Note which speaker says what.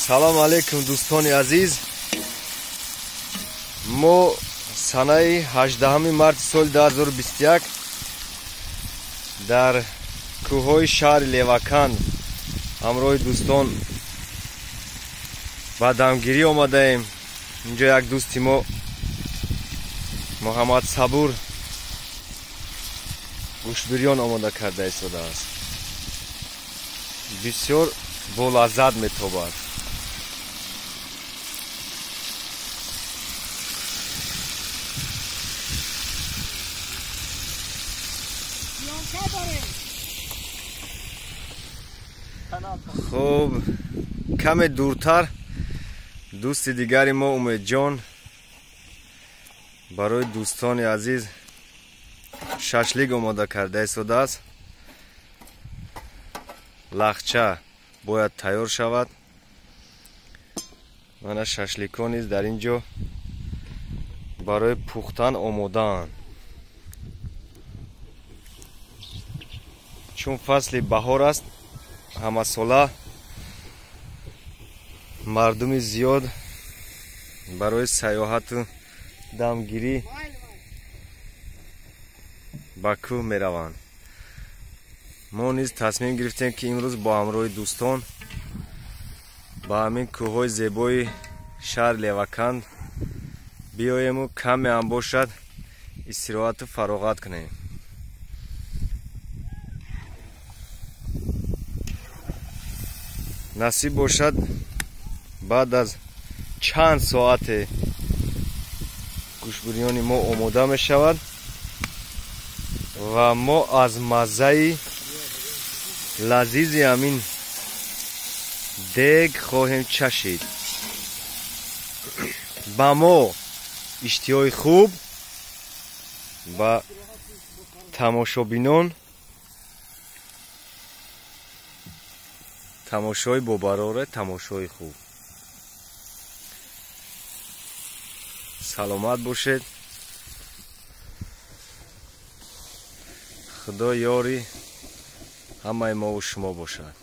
Speaker 1: салом алейкум дӯстони азиз. мо санаи 18 марти соли 2021 дар кӯҳҳои шаҳри Леваканд ҳамроҳи дӯстон ба дамгирӣ омадаем. инҷо як дӯсти мо Муҳаммад Сабур гӯштбирён омода карда истодааст. бисёр болаззат метобад. хуб, каме дуртар дӯсти дигари мо Умедҷон барои дӯстони азиз шашлик омода карда истодааст. лахча бояд тайёр шавад. мана шашликҳо низ дар ин ҷо барои пухтан омодаанд. чун фасли баҳор аст, ҳамасола мардуми зиёд барои сайёҳату дамгирӣ ба кӯҳ мераванд. мо низ тасмим гирифтем ки имрӯз бо ҳамроҳи дӯстон ба ҳамин кӯҳҳои зебои шаҳри Леваканд биёему каме ҳам бошад истироҳату фароғат кунем. насиб бошад баъд аз чанд соате гӯштбирёни мо омода мешавад ва мо аз маззаи лазизи ҳамин дег хоҳем чашид. ба мо иштиҳои хуб, ба тамошобинон тамошои бобароре, тамошои хуб. саломат бошед. худо ёри ҳамаи мову шумо бошад.